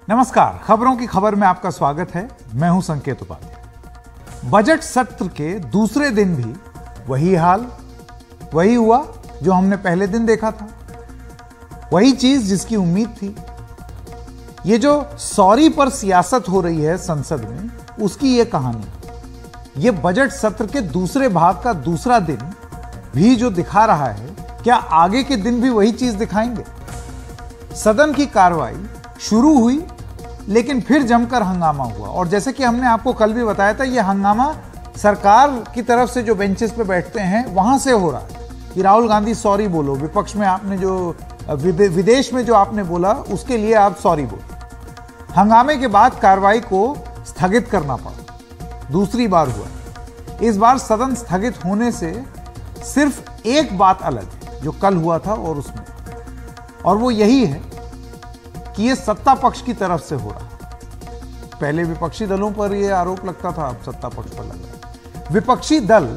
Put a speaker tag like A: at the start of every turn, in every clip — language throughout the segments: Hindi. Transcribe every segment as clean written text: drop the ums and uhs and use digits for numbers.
A: नमस्कार, खबरों की खबर में आपका स्वागत है। मैं हूं संकेत उपाध्याय। बजट सत्र के दूसरे दिन भी वही हाल, वही हुआ जो हमने पहले दिन देखा था, वही चीज जिसकी उम्मीद थी। ये जो सॉरी पर सियासत हो रही है संसद में, उसकी ये कहानी। ये बजट सत्र के दूसरे भाग का दूसरा दिन भी जो दिखा रहा है, क्या आगे के दिन भी वही चीज दिखाएंगे? सदन की कार्रवाई शुरू हुई, लेकिन फिर जमकर हंगामा हुआ। और जैसे कि हमने आपको कल भी बताया था, यह हंगामा सरकार की तरफ से जो बेंचेस पे बैठते हैं वहां से हो रहा है कि राहुल गांधी सॉरी बोलो, विपक्ष में आपने जो विदेश में जो आपने बोला उसके लिए आप सॉरी बोलो। हंगामे के बाद कार्रवाई को स्थगित करना पड़ा, दूसरी बार हुआ। इस बार सदन स्थगित होने से सिर्फ एक बात अलग है जो कल हुआ था और उसमें, और वो यही है कि ये सत्ता पक्ष की तरफ से हो रहा है। पहले विपक्षी दलों पर ये आरोप लगता था, अब सत्ता पक्ष पर लग रहा है। विपक्षी दल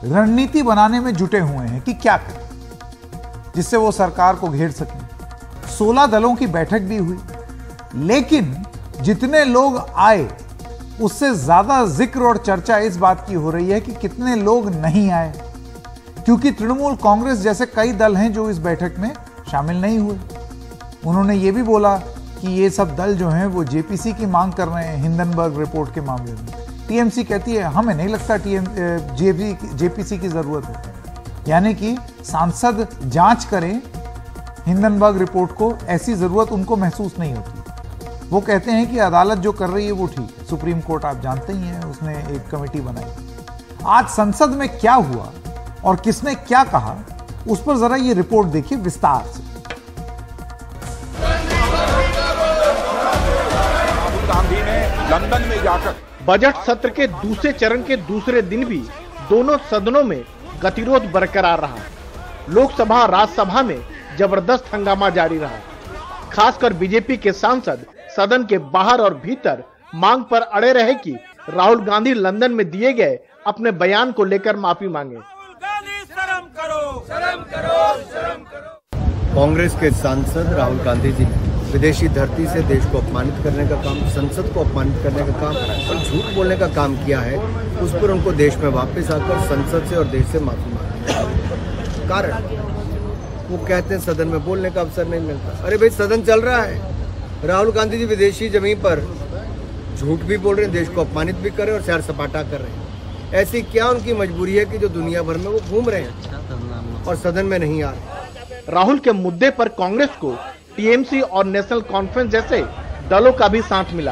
A: रणनीति बनाने में जुटे हुए हैं कि क्या करें जिससे वो सरकार को घेर सकें। 16 दलों की बैठक भी हुई, लेकिन जितने लोग आए उससे ज्यादा जिक्र और चर्चा इस बात की हो रही है कि कितने लोग नहीं आए, क्योंकि तृणमूल कांग्रेस जैसे कई दल हैं जो इस बैठक में शामिल नहीं हुए। उन्होंने ये भी बोला कि ये सब दल जो हैं वो जेपीसी की मांग कर रहे हैं हिंडनबर्ग रिपोर्ट के मामले में। टीएमसी कहती है हमें नहीं लगता जेपीसी की जरूरत है, यानी कि सांसद जांच करें हिंडनबर्ग रिपोर्ट को, ऐसी जरूरत उनको महसूस नहीं होती। वो कहते हैं कि अदालत जो कर रही है वो ठीक है। सुप्रीम कोर्ट आप जानते ही हैं, उसने एक कमेटी बनाई। आज संसद में क्या हुआ और किसने क्या कहा, उस पर जरा ये रिपोर्ट देखिए विस्तार से।
B: लंदन में जाकर
C: बजट सत्र के दूसरे चरण के दूसरे दिन भी दोनों सदनों में गतिरोध बरकरार रहा। लोकसभा और राज्यसभा में जबरदस्त हंगामा जारी रहा। खासकर बीजेपी के सांसद सदन के बाहर और भीतर मांग पर अड़े रहे कि राहुल गांधी लंदन में दिए गए अपने बयान को लेकर माफी मांगे।
D: कांग्रेस के सांसद राहुल गांधी जी ने विदेशी धरती से देश को अपमानित करने का काम, संसद को अपमानित करने का काम और झूठ बोलने का काम किया है। उस पर उनको देश में वापस आकर संसद से और देश से माफी मांगनी। कारण वो कहते हैं सदन में बोलने का अवसर नहीं मिलता। अरे भाई, सदन चल रहा है। राहुल गांधी जी विदेशी जमीन पर झूठ भी बोल रहे हैं, देश को अपमानित भी कर रहे हैं और सैर सपाटा कर रहे हैं। ऐसी क्या उनकी मजबूरी है कि जो दुनिया भर में वो घूम रहे हैं और सदन में नहीं आ रहे?
C: राहुल के मुद्दे पर कांग्रेस को टीएमसी और नेशनल कॉन्फ्रेंस जैसे दलों का भी साथ मिला।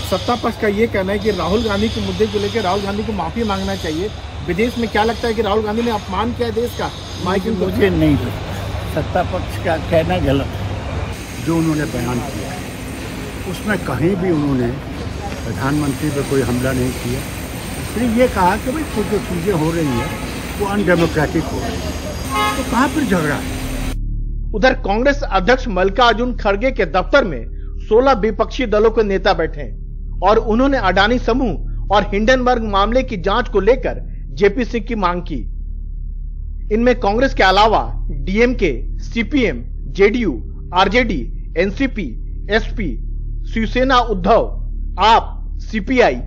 E: सत्ता पक्ष का ये कहना है कि राहुल गांधी के मुद्दे को लेकर राहुल गांधी को माफी मांगना चाहिए। विदेश में क्या लगता है कि राहुल गांधी ने अपमान किया देश का?
F: मुझे नहीं लगता। सत्ता पक्ष का कहना गलत है। जो उन्होंने बयान किया उसमें कहीं भी उन्होंने प्रधानमंत्री पर कोई हमला नहीं किया। सिर्फ ये कहा कि भाई कुछ जो चीजें हो रही है वो अनडेमोक्रेटिक हो रही है, तो कहाँ पर झगड़ा है?
C: उधर कांग्रेस अध्यक्ष मल्लिकार्जुन खड़गे के दफ्तर में 16 विपक्षी दलों के नेता बैठे और उन्होंने अडानी समूह और हिंडनबर्ग मामले की जांच को लेकर जेपीसी की मांग की। इनमें कांग्रेस के अलावा DMK, CPM, JDU, RJD, NCP, SP, Shiv Sena Uddhav, AAP, CPI,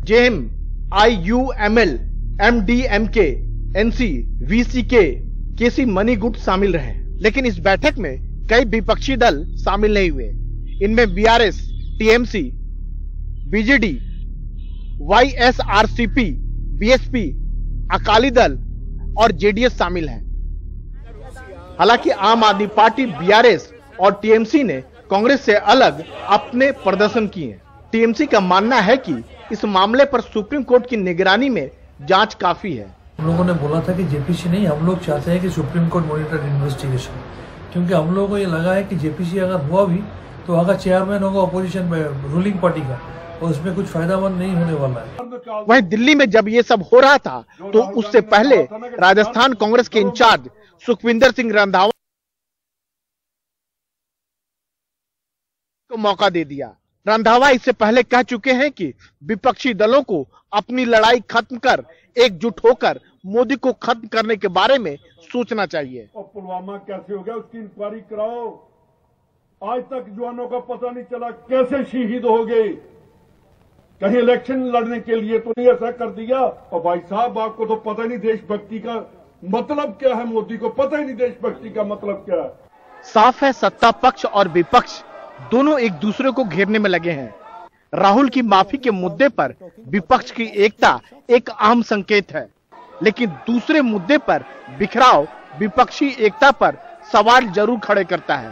C: JM, IUML, MDMK, NC, VCK, KC Mani गुट शामिल रहे। लेकिन इस बैठक में कई विपक्षी दल शामिल नहीं हुए। इनमें BRS, TMC, BJD, YSRCP, BSP, Akali Dal और जेडीएस शामिल हैं। हालांकि आम आदमी पार्टी, बीआरएस और टीएमसी ने कांग्रेस से अलग अपने प्रदर्शन किए। टीएमसी का मानना है कि इस मामले पर सुप्रीम कोर्ट की निगरानी में जांच काफी है।
G: हम लोगों ने बोला था कि जेपीसी नहीं, हम लोग चाहते हैं कि सुप्रीम कोर्ट मॉनिटर इन्वेस्टिगेशन, क्योंकि हम लोगों को ये लगा है कि जेपीसी अगर हुआ भी तो अगर चेयरमैन होगा अपोजिशन में रूलिंग पार्टी का, और उसमें कुछ फायदामंद नहीं होने वाला है।
C: वहीं दिल्ली में जब ये सब हो रहा था तो उससे पहले राजस्थान कांग्रेस के इंचार्ज सुखविंदर सिंह रंधावा को मौका दे दिया। रंधावा इससे पहले कह चुके हैं कि विपक्षी दलों को अपनी लड़ाई खत्म कर एकजुट होकर मोदी को खत्म करने के बारे में सोचना चाहिए।
B: और पुलवामा कैसे हो गया उसकी इंक्वायरी कराओ,
H: आज तक जवानों का पता नहीं चला कैसे शहीद हो गए। कहीं इलेक्शन लड़ने के लिए तो नहीं ऐसा कर दिया। और भाई साहब, आपको तो पता नहीं देशभक्ति का मतलब क्या है। मोदी को पता ही नहीं देशभक्ति का मतलब क्या है।
C: साफ है, सत्ता पक्ष और विपक्ष दोनों एक दूसरे को घेरने में लगे हैं। राहुल की माफी के मुद्दे पर विपक्ष की एकता एक आम संकेत है, लेकिन दूसरे मुद्दे पर बिखराव विपक्षी एकता पर सवाल जरूर खड़े करता है।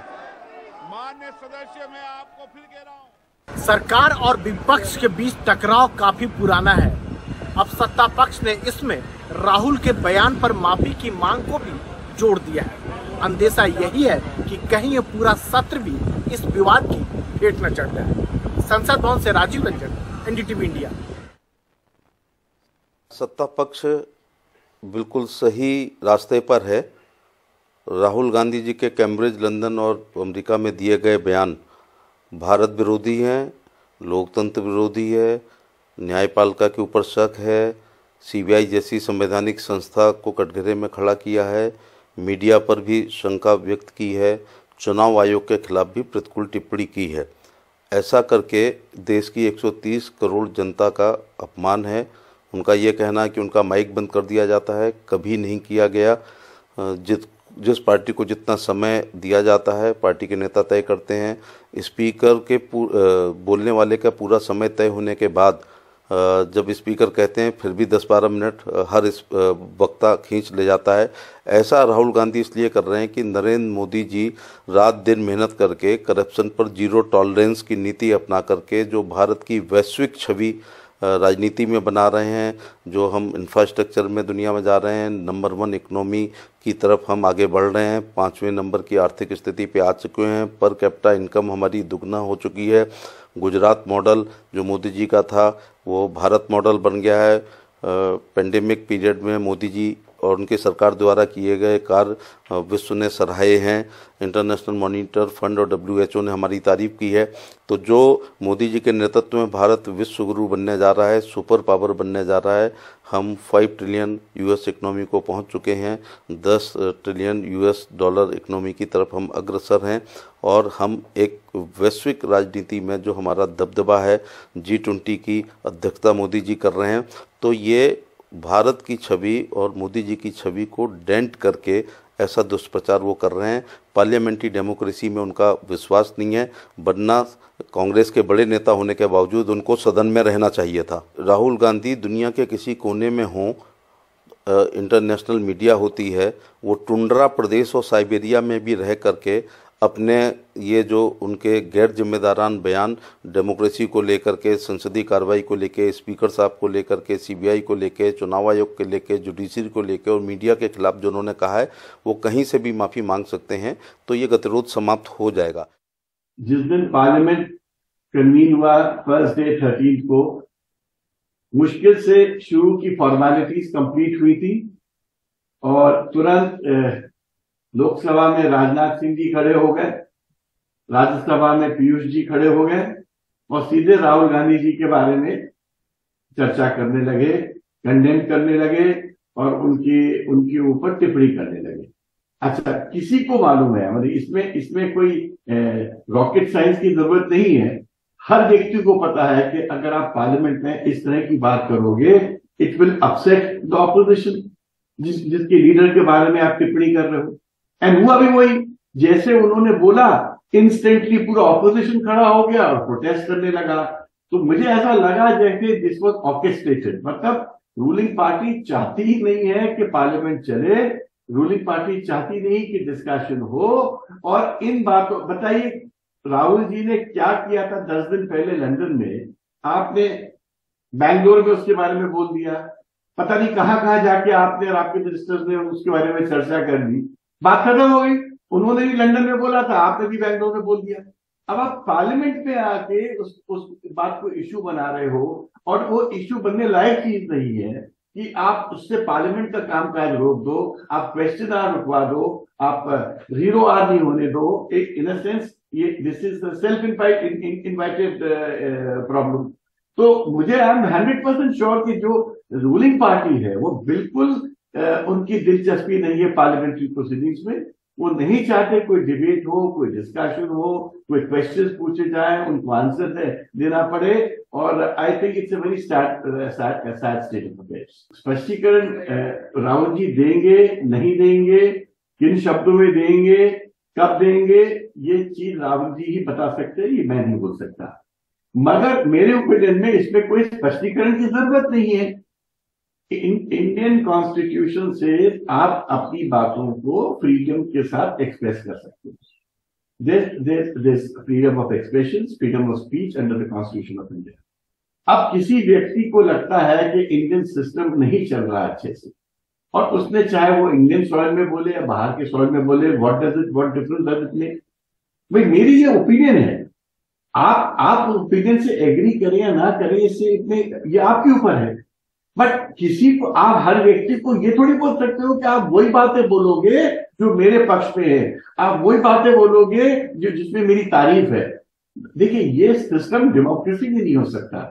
B: माननीय सदस्य, मैं आपको फिर कह रहा हूं,
C: सरकार और विपक्ष के बीच टकराव काफी पुराना है। अब सत्ता पक्ष ने इसमें राहुल के बयान पर माफी की मांग को भी जोड़ दिया है। अंदेशा यही है कि कहीं ये पूरा सत्र भी इस विवाद की भेंट न चढ़ जाए। संसद भवन से राजीव रंजन, एनडीटीवी इंडिया।
I: सत्ता पक्ष बिल्कुल सही रास्ते पर है। राहुल गांधी जी के कैम्ब्रिज, लंदन और अमेरिका में दिए गए बयान भारत विरोधी हैं, लोकतंत्र विरोधी है, न्यायपालिका के ऊपर शक है, सीबीआई जैसी संवैधानिक संस्था को कटघरे में खड़ा किया है, मीडिया पर भी शंका व्यक्त की है, चुनाव आयोग के खिलाफ भी प्रतिकूल टिप्पणी की है। ऐसा करके देश की 130 करोड़ जनता का अपमान है। उनका ये कहना है कि उनका माइक बंद कर दिया जाता है, कभी नहीं किया गया। जिस पार्टी को जितना समय दिया जाता है पार्टी के नेता तय करते हैं। स्पीकर के बोलने वाले का पूरा समय तय होने के बाद जब स्पीकर कहते हैं फिर भी 10-12 मिनट हर वक्ता खींच ले जाता है। ऐसा राहुल गांधी इसलिए कर रहे हैं कि नरेंद्र मोदी जी रात दिन मेहनत करके करप्शन पर जीरो टॉलरेंस की नीति अपना करके जो भारत की वैश्विक छवि राजनीति में बना रहे हैं, जो हम इंफ्रास्ट्रक्चर में दुनिया में जा रहे हैं, नंबर 1 इकोनॉमी की तरफ हम आगे बढ़ रहे हैं, 5वें नंबर की आर्थिक स्थिति पे आ चुके हैं, पर कैपिटा इनकम हमारी दुगना हो चुकी है। गुजरात मॉडल जो मोदी जी का था वो भारत मॉडल बन गया है। पेंडेमिक पीरियड में मोदी जी और उनकी सरकार द्वारा किए गए कार्य विश्व ने सराहे हैं। इंटरनेशनल मॉनिटर फंड और WHO ने हमारी तारीफ की है। तो जो मोदी जी के नेतृत्व में भारत विश्व गुरु बनने जा रहा है, सुपर पावर बनने जा रहा है। हम 5 ट्रिलियन US इकोनॉमी को पहुंच चुके हैं, 10 ट्रिलियन US डॉलर इकोनॉमी की तरफ हम अग्रसर हैं और हम एक वैश्विक राजनीति में जो हमारा दबदबा है, G20 की अध्यक्षता मोदी जी कर रहे हैं। तो ये भारत की छवि और मोदी जी की छवि को डेंट करके ऐसा दुष्प्रचार वो कर रहे हैं। पार्लियामेंट्री डेमोक्रेसी में उनका विश्वास नहीं है, वरना कांग्रेस के बड़े नेता होने के बावजूद उनको सदन में रहना चाहिए था। राहुल गांधी दुनिया के किसी कोने में हों, इंटरनेशनल मीडिया होती है, वो टुंड्रा प्रदेश और साइबेरिया में भी रह करके अपने ये जो उनके गैर जिम्मेदारान बयान डेमोक्रेसी को लेकर के, संसदीय कार्रवाई को लेकर, स्पीकर साहब को लेकर के, CBI को लेकर, चुनाव आयोग के लेकर, जुडिशरी को लेकर और मीडिया के खिलाफ जो उन्होंने कहा है वो कहीं से भी माफ़ी मांग सकते हैं। तो ये गतिरोध समाप्त हो जाएगा।
H: जिस दिन पार्लियामेंट कन्वीन हुआ फर्स्ट डे 13 को, मुश्किल से शुरू की फॉर्मेलिटीज कंप्लीट हुई थी और तुरंत लोकसभा में राजनाथ सिंह जी खड़े हो गए, राज्यसभा में पीयूष जी खड़े हो गए और सीधे राहुल गांधी जी के बारे में चर्चा करने लगे, कंडेम करने लगे और उनके ऊपर टिप्पणी करने लगे। अच्छा, किसी को मालूम है, मतलब इसमें कोई रॉकेट साइंस की जरूरत नहीं है। हर व्यक्ति को पता है कि अगर आप पार्लियामेंट में इस तरह की बात करोगे, it will upset the opposition, जिसके लीडर के बारे में आप टिप्पणी कर रहे हो। एंड हुआ भी वही, जैसे उन्होंने बोला इंस्टेंटली पूरा ऑपोजिशन खड़ा हो गया और प्रोटेस्ट करने लगा। तो मुझे ऐसा लगा जैसे दिस वाज ऑर्केस्ट्रेटेड, मतलब रूलिंग पार्टी चाहती ही नहीं है कि पार्लियामेंट चले, रूलिंग पार्टी चाहती नहीं कि डिस्कशन हो। और इन बातों, बताइए राहुल जी ने क्या किया था 10 दिन पहले लंदन में, आपने बैंगलोर में उसके बारे में बोल दिया, पता नहीं कहां जाके आपने और आपके मिनिस्टर्स ने उसके बारे में चर्चा कर ली, बात खत्म हो गई। उन्होंने भी लंदन में बोला था, आपने भी बैंगलोर में बोल दिया। अब आप पार्लियामेंट में आके उस बात को इश्यू बना रहे हो और वो इश्यू बनने लायक चीज नहीं है कि आप उससे पार्लियामेंट का कामकाज रोक दो, आप क्वेश्चन आवर रुकवा दो, आप 0 आवर नहीं होने दो। एक इन सेंस ये this is self invited problem. तो मुझे आई एम 100% श्योर कि जो रूलिंग पार्टी है वो बिल्कुल उनकी दिलचस्पी नहीं है पार्लियामेंट्री प्रोसीडिंग्स में। वो नहीं चाहते कोई डिबेट हो, कोई डिस्कशन हो, कोई क्वेश्चंस पूछे जाए, उनको आंसर देना पड़े। और I think it's a very sad state of affairs. स्पष्टीकरण राहुल जी देंगे, नहीं देंगे, किन शब्दों में देंगे, कब देंगे, ये चीज राहुल जी ही बता सकते हैं, ये मैं नहीं बोल सकता। मगर मेरे ओपिनियन में इसमें कोई स्पष्टीकरण की जरूरत नहीं है। इंडियन कॉन्स्टिट्यूशन से आप अपनी बातों को फ्रीडम के साथ एक्सप्रेस कर सकते हैं। This freedom of expression, freedom of speech under the constitution of India. अब किसी व्यक्ति को लगता है कि इंडियन सिस्टम नहीं चल रहा अच्छे से, और उसने चाहे वो इंडियन सॉइल में बोले या बाहर के सॉइल में बोले, what difference does it make? भाई मेरी ये ओपिनियन है, आप ओपिनियन से एग्री करें या ना करें, इससे ये आपके ऊपर है। बट किसी को, आप हर व्यक्ति को ये थोड़ी बोल सकते हो कि आप वही बातें बोलोगे जो मेरे पक्ष में है, आप वही बातें बोलोगे जो जिसमें मेरी तारीफ है। देखिए, ये सिस्टम डेमोक्रेसी में नहीं हो सकता।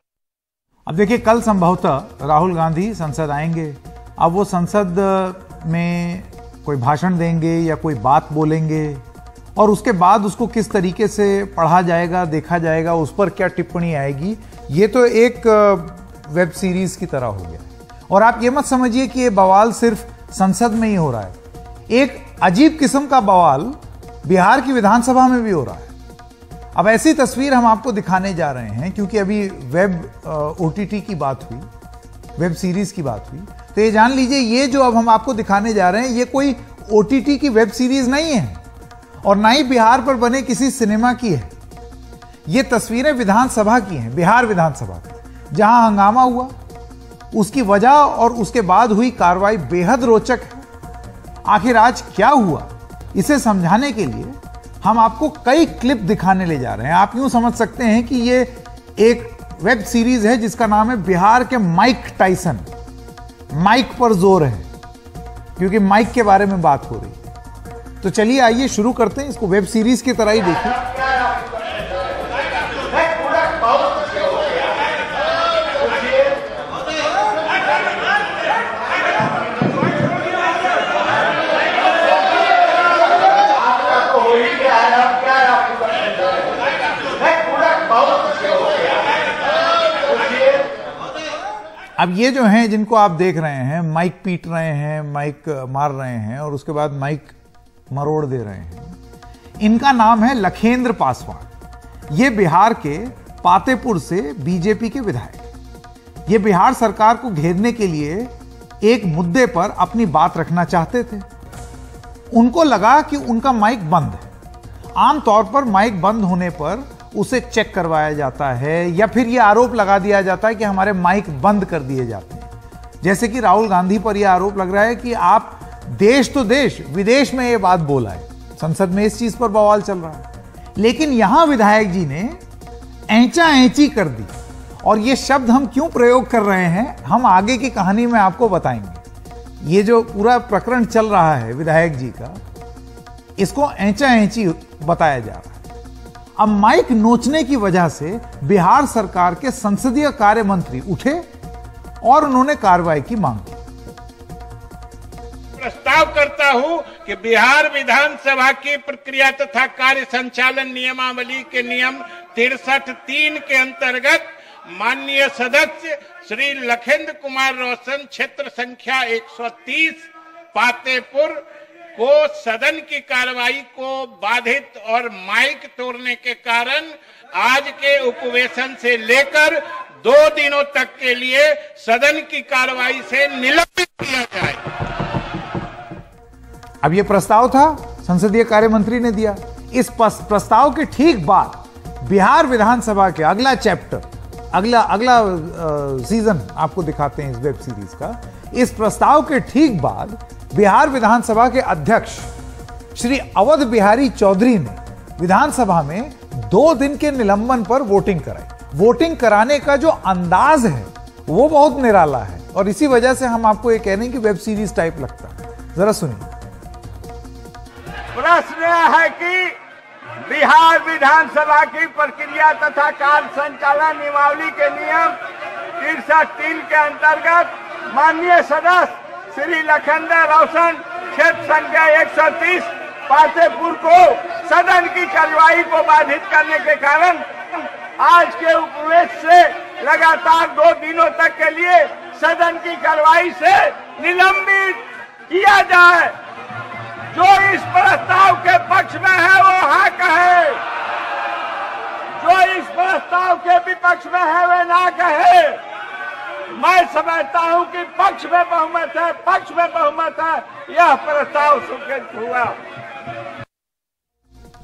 A: अब देखिए, कल संभवतः राहुल गांधी संसद आएंगे। अब वो संसद में कोई भाषण देंगे या कोई बात बोलेंगे, और उसके बाद उसको किस तरीके से पढ़ा जाएगा, देखा जाएगा, उस पर क्या टिप्पणी आएगी, ये तो एक वेब सीरीज की तरह हो गया। और आप ये मत समझिए कि ये बवाल सिर्फ संसद में ही हो रहा है। एक अजीब किस्म का बवाल बिहार की विधानसभा में भी हो रहा है। अब ऐसी तस्वीर हम आपको दिखाने जा रहे हैं, क्योंकि अभी वेब ओटीटी की बात हुई, वेब सीरीज की बात हुई, तो ये जान लीजिए, ये जो अब हम आपको दिखाने जा रहे हैं, ये कोई ओटीटी की वेब सीरीज नहीं है, और ना ही बिहार पर बने किसी सिनेमा की है। ये तस्वीरें विधानसभा की हैं, बिहार विधानसभा की, जहां हंगामा हुआ, उसकी वजह और उसके बाद हुई कार्रवाई बेहद रोचक है। आखिर आज क्या हुआ, इसे समझाने के लिए हम आपको कई क्लिप दिखाने ले जा रहे हैं। आप यूं समझ सकते हैं कि ये एक वेब सीरीज है जिसका नाम है बिहार के माइक टाइसन। माइक पर जोर है, क्योंकि माइक के बारे में बात हो रही है। तो चलिए, आइए शुरू करते हैं। इसको वेब सीरीज की तरह ही देखिए। अब ये जो हैं, जिनको आप देख रहे हैं, माइक पीट रहे हैं, माइक मार रहे हैं और उसके बाद माइक मरोड़ दे रहे हैं, इनका नाम है लखेंद्र पासवान। ये बिहार के पातेपुर से बीजेपी के विधायक। ये बिहार सरकार को घेरने के लिए एक मुद्दे पर अपनी बात रखना चाहते थे। उनको लगा कि उनका माइक बंद है। आमतौर पर माइक बंद होने पर उसे चेक करवाया जाता है, या फिर यह आरोप लगा दिया जाता है कि हमारे माइक बंद कर दिए जाते हैं। जैसे कि राहुल गांधी पर यह आरोप लग रहा है कि आप देश तो देश, विदेश में यह बात बोला है। संसद में इस चीज पर बवाल चल रहा है। लेकिन यहां विधायक जी ने ऐंचा ऐंची कर दी, और यह शब्द हम क्यों प्रयोग कर रहे हैं, हम आगे की कहानी में आपको बताएंगे। ये जो पूरा प्रकरण चल रहा है विधायक जी का, इसको ऐंचा ऐंची बताया जा रहा है। अब माइक नोचने की वजह से बिहार सरकार के संसदीय कार्य मंत्री उठे और उन्होंने कार्रवाई की मांग की।
B: प्रस्ताव करता हूं कि बिहार विधानसभा की प्रक्रिया तथा कार्य संचालन नियमावली के नियम 63(3) के अंतर्गत माननीय सदस्य श्री लखेंद्र कुमार रोशन, क्षेत्र संख्या 130, पातेपुर को सदन की कार्रवाई को बाधित और माइक तोड़ने के कारण आज के उपवेशन से लेकर 2 दिनों तक के लिए सदन की कार्रवाई से निलंबित किया जाए।
A: अब यह प्रस्ताव था, संसदीय कार्य मंत्री ने दिया। इस प्रस्ताव के ठीक बाद बिहार विधानसभा के अगला चैप्टर, अगला सीजन आपको दिखाते हैं इस वेब सीरीज का। इस प्रस्ताव के ठीक बाद बिहार विधानसभा के अध्यक्ष श्री अवध बिहारी चौधरी ने विधानसभा में 2 दिन के निलंबन पर वोटिंग कराई। वोटिंग कराने का जो अंदाज है वो बहुत निराला है, और इसी वजह से हम आपको ये कह रहे हैं कि वेब सीरीज टाइप लगता है। जरा सुनिए।
B: प्रश्न यह है कि बिहार विधानसभा की प्रक्रिया तथा कार्य संचालन नियमावली के नियम 63(3) के अंतर्गत माननीय सदस्य श्री लखेंद्र रोशन, क्षेत्र संख्या 130, पातेपुर को सदन की कार्यवाही को बाधित करने के कारण आज के उपवेश से लगातार 2 दिनों तक के लिए सदन की कार्यवाही से निलंबित किया जाए। जो इस प्रस्ताव के पक्ष में है वो हाँ कहे, जो इस प्रस्ताव के विपक्ष में है वे ना कहे। मैं समझता हूं कि पक्ष में बहुमत है, पक्ष में बहुमत है, यह प्रस्ताव स्वीकृत हुआ।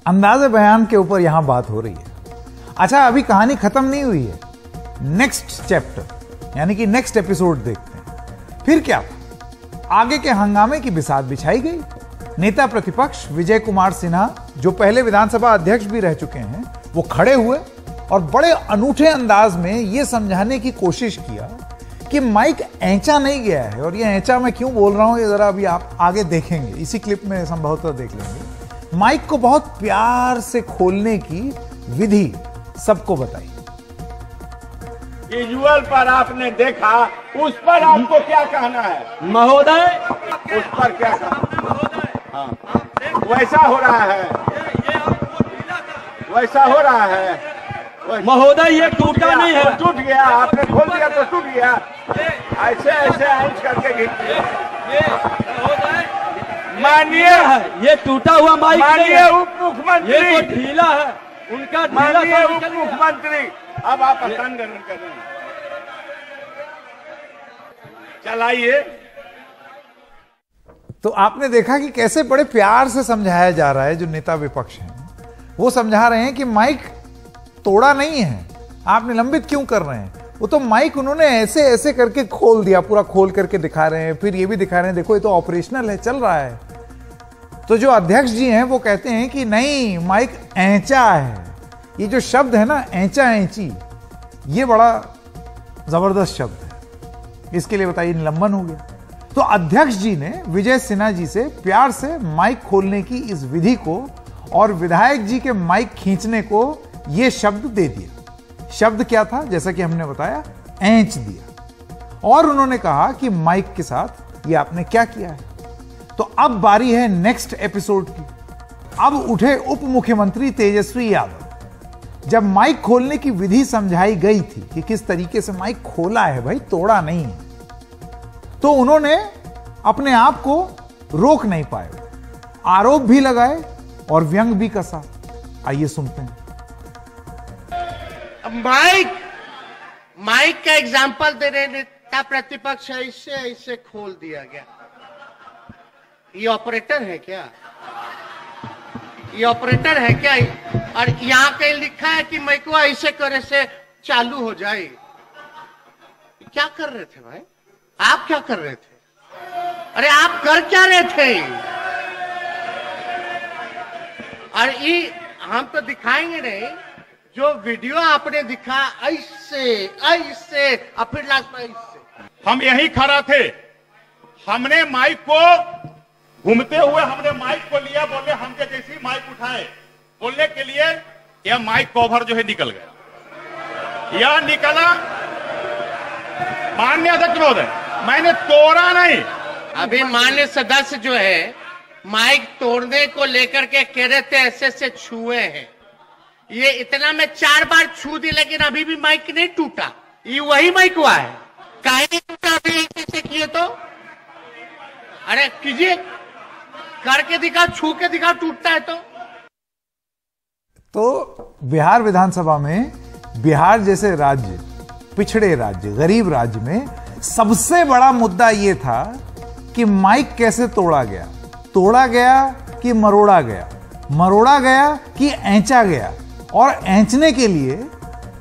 A: अंदाजे बयान के ऊपर यहां बात हो रही है। अच्छा, अभी कहानी खत्म नहीं हुई है। नेक्स्ट चैप्टर यानी कि नेक्स्ट एपिसोड देखते हैं। फिर क्या था? आगे के हंगामे की बिसात बिछाई गई। नेता प्रतिपक्ष विजय कुमार सिन्हा, जो पहले विधानसभा अध्यक्ष भी रह चुके हैं, वो खड़े हुए और बड़े अनूठे अंदाज में यह समझाने की कोशिश किया कि माइक ऐंचा नहीं गया है। और ये ऐंचा मैं क्यों बोल रहा हूं, ये जरा अभी आप आगे देखेंगे, इसी क्लिप में संभवतः देख लेंगे। माइक को बहुत प्यार से खोलने की विधि सबको बताई।
B: विजुअल पर आपने देखा, उस पर आपको क्या कहना है
J: महोदय?
B: उस पर क्या कहना? हाँ, वैसा हो रहा है, वैसा हो रहा है
J: महोदय। ये टूटा नहीं है,
B: टूट गया। आपने खोल दिया तो टूट गया। ऐसे ऐसे ऐंच करके माननीय
J: ये टूटा हुआ माइक
B: माननीय उप मुख्यमंत्री,
J: ये तो ढीला है उनका।
B: माननीय उप मुख्यमंत्री, अब आप स्थान ग्रहण कर रहे हैं, चलाइए।
A: तो आपने देखा कि कैसे बड़े प्यार से समझाया जा रहा है। जो नेता विपक्ष हैं वो समझा रहे हैं कि माइक तोड़ा नहीं है, आप निलंबित क्यों कर रहे हैं। वो तो माइक उन्होंने ऐसे ऐसे करके खोल दिया, पूरा खोल करके दिखा रहे हैं। फिर ये भी दिखा रहे हैं, देखो ये तो ऑपरेशनल है, चल रहा है। तो जो अध्यक्ष जी हैं वो कहते हैं कि नहीं, माइक ऐंचा है। ये जो शब्द है ना, ऐंचा ऐंची, ये बड़ा जबरदस्त शब्द है। इसके लिए बताइए निलंबन हो गया। तो अध्यक्ष जी ने विजय सिन्हा जी से प्यार से माइक खोलने की इस विधि को और विधायक जी के माइक खींचने को यह शब्द दे दिया। शब्द क्या था? जैसा कि हमने बताया, ऐंच दिया। और उन्होंने कहा कि माइक के साथ ये आपने क्या किया है। तो अब बारी है नेक्स्ट एपिसोड की। अब उठे उप मुख्यमंत्री तेजस्वी यादव। जब माइक खोलने की विधि समझाई गई थी कि किस तरीके से माइक खोला है, भाई तोड़ा नहीं है, तो उन्होंने अपने आप को रोक नहीं पाए, आरोप भी लगाए और व्यंग भी कसा। आइए सुनते हैं।
K: माइक का एग्जाम्पल दे रहे नेता प्रतिपक्ष, ऐसे खोल दिया गया। ये ऑपरेटर है क्या? ये ऑपरेटर है क्या? और यहाँ कहीं लिखा है कि माइक को ऐसे करे से चालू हो जाए। क्या कर रहे थे भाई? आप क्या कर रहे थे? अरे आप कर क्या रहे थे? और ये हम तो दिखाएंगे नहीं। जो वीडियो आपने दिखा ऐसे ऐसे और फिर लास्ट में ऐसे।
B: हम यही खड़ा थे, हमने माइक को घूमते हुए हमने माइक को लिया, बोले हमके जैसी माइक उठाए बोलने के लिए, यह माइक कवर जो है निकल गया। यह निकला, माननीय अध्यक्ष महोदय, मैंने तोड़ा नहीं।
K: अभी माननीय सदस्य जो है माइक तोड़ने को लेकर के कह रहे थे ऐसे से छुए हैं। ये इतना मैं 4 बार छू दी, लेकिन अभी भी माइक नहीं टूटा। ये वही माइक हुआ है, काहे नहीं टूटा? अभी ऐसे किए तो अरे कीजिए, करके दिखा, छू के दिखा, टूटता है
A: तो बिहार विधानसभा में, बिहार जैसे राज्य, पिछड़े राज्य, गरीब राज्य में सबसे बड़ा मुद्दा यह था कि माइक कैसे तोड़ा गया। तोड़ा गया कि मरोड़ा गया, मरोड़ा गया कि ऐंचा गया, और ऐंचने के लिए,